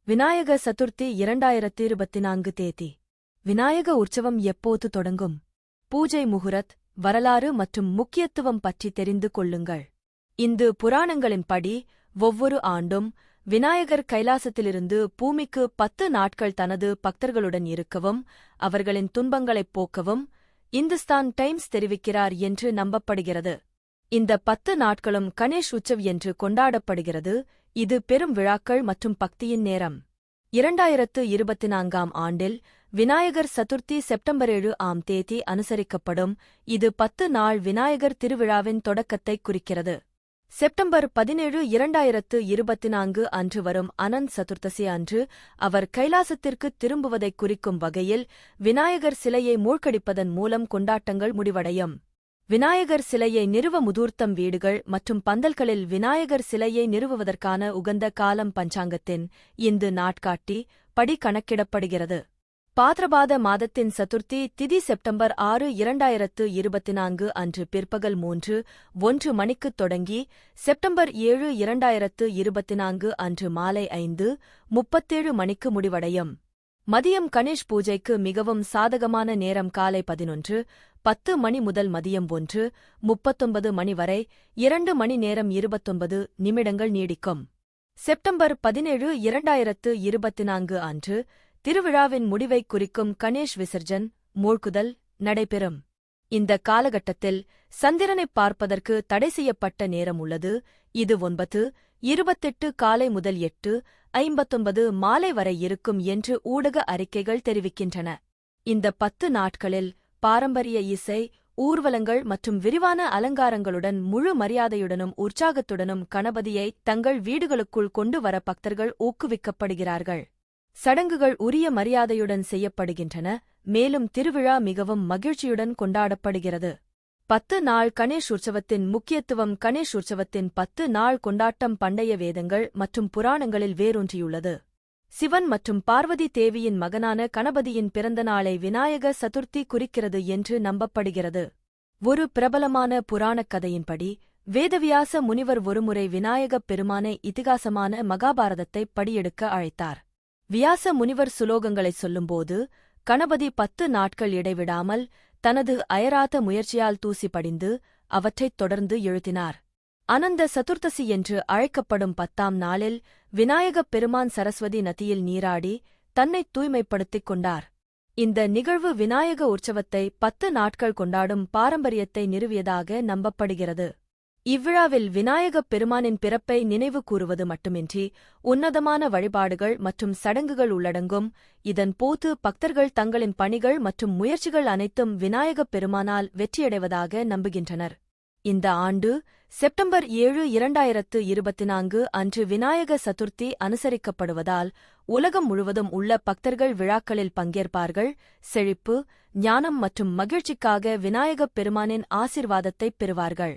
விநாயக சதுர்த்தி 2024 தேதி. விநாயக உற்சவம் எப்போது தொடங்கும்? பூஜை முகுரத், வரலாறு மற்றும் முக்கியத்துவம் பற்றி தெரிந்து கொள்ளுங்கள். இந்து புராணங்களின்படி ஒவ்வொரு ஆண்டும் விநாயகர் கைலாசத்திலிருந்து பூமிக்கு 10 நாட்கள் தனது பக்தர்களுடன் இருக்கவும் அவர்களின் துன்பங்களைப் போக்கவும் இந்துஸ்தான் டைம்ஸ் தெரிவிக்கிறார் என்று நம்பப்படுகிறது. இந்த 10 நாட்களும் கணேஷ் உற்சவ் என்று கொண்டாடப்படுகிறது. இது பெரும் விழாக்கள் மற்றும் பக்தியின் நேரம். 2024 ஆண்டில் விநாயகர் சதுர்த்தி செப்டம்பர் 7 தேதி அனுசரிக்கப்படும். இது 10 நாள் விநாயகர் திருவிழாவின் தொடக்கத்தைக் குறிக்கிறது. செப்டம்பர் 17, 2024 அன்று வரும் அனந்த் சதுர்த்தசி அன்று அவர் கைலாசத்திற்குத் திரும்புவதைக் குறிக்கும் வகையில் விநாயகர் சிலையை மூழ்கடிப்பதன் மூலம் கொண்டாட்டங்கள் முடிவடையும். விநாயகர் சிலையை நிறுவ முகூர்த்தம் வீடுகள் மற்றும் பந்தல்களில் விநாயகர் சிலையை நிறுவுவதற்கான உகந்த காலம் பஞ்சாங்கத்தின் இந்து நாட்காட்டி படி கணக்கிடப்படுகிறது. பாத்ரபாத மாதத்தின் சதுர்த்தி திதி செப்டம்பர் 6, 2024 அன்று பிற்பகல் 3:01 மணிக்குத் தொடங்கி செப்டம்பர் 7, 2024 அன்று மாலை 5:37 மணிக்கு முடிவடையும். மதியம் கணேஷ் பூஜைக்கு மிகவும் சாதகமான நேரம் காலை 11:10 மணி முதல் மதியம் 1:39 மணி வரை 2 மணி நேரம் 29 நிமிடங்கள் நீடிக்கும். செப்டம்பர் 17, 2024 அன்று திருவிழாவின் முடிவைக் குறிக்கும் கணேஷ் விசர்ஜன் மூழ்குதல் நடைபெறும். இந்த காலகட்டத்தில் சந்திரனைப் பார்ப்பதற்கு தடை செய்யப்பட்ட நேரம் உள்ளது. இது 9:28 காலை முதல் 8:59 மாலை வரை இருக்கும் என்று ஊடக அறிக்கைகள் தெரிவிக்கின்றன. இந்த 10 நாட்களில் பாரம்பரிய இசை, ஊர்வலங்கள் மற்றும் விரிவான அலங்காரங்களுடன் முழு மரியாதையுடனும் உற்சாகத்துடனும் கணபதியை தங்கள் வீடுகளுக்குள் கொண்டு வர பக்தர்கள் ஊக்குவிக்கப்படுகிறார்கள். சடங்குகள் உரிய மரியாதையுடன் செய்யப்படுகின்றன, மேலும் திருவிழா மிகவும் மகிழ்ச்சியுடன் கொண்டாடப்படுகிறது. 10 நாள் கணேஷ் உற்சவத்தின் முக்கியத்துவம். கணேஷ் உற்சவத்தின் 10 நாள் கொண்டாட்டம் பண்டைய வேதங்கள் மற்றும் புராணங்களில் வேரூன்றியுள்ளது. சிவன் மற்றும் பார்வதி தேவியின் மகனான கணபதியின் பிறந்த நாளை விநாயக சதுர்த்தி குறிக்கிறது என்று நம்பப்படுகிறது. ஒரு பிரபலமான புராணக் கதையின்படி வேதவியாச முனிவர் ஒருமுறை விநாயகப் பெருமானை இதிகாசமான மகாபாரதத்தை படியெடுக்க அழைத்தார். வியாச முனிவர் சுலோகங்களைச் சொல்லும்போது கணபதி 10 நாட்கள் இடைவிடாமல் தனது அயராத முயற்சியால் தூசி படிந்து அவற்றைத் தொடர்ந்து எழுதினார். அனந்த சதுர்த்தசி என்று அழைக்கப்படும் 10ஆம் நாளில் விநாயகப் பெருமான் சரஸ்வதி நதியில் நீராடி தன்னைத் தூய்மைப்படுத்திக் கொண்டார். இந்த நிகழ்வு விநாயக உற்சவத்தை 10 நாட்கள் கொண்டாடும் பாரம்பரியத்தை நிறுவியதாக நம்பப்படுகிறது. இவ்விழாவில் விநாயகப் பெருமானின் பிறப்பை நினைவு கூறுவது மட்டுமின்றி உன்னதமான வழிபாடுகள் மற்றும் சடங்குகள் உள்ளடங்கும். இதன் போது பக்தர்கள் தங்களின் பணிகள் மற்றும் முயற்சிகள் அனைத்தும் விநாயகப் பெருமானால் வெற்றியடைவதாக நம்புகின்றனர். இந்த ஆண்டு செப்டம்பர் 7, 2024 அன்று விநாயக சதுர்த்தி அனுசரிக்கப்படுவதால் உலகம் முழுவதும் உள்ள பக்தர்கள் விழாக்களில் பங்கேற்பார்கள். செழிப்பு, ஞானம் மற்றும் மகிழ்ச்சிக்காக விநாயகப் பெருமானின் ஆசிர்வாதத்தைப் பெறுவார்கள்.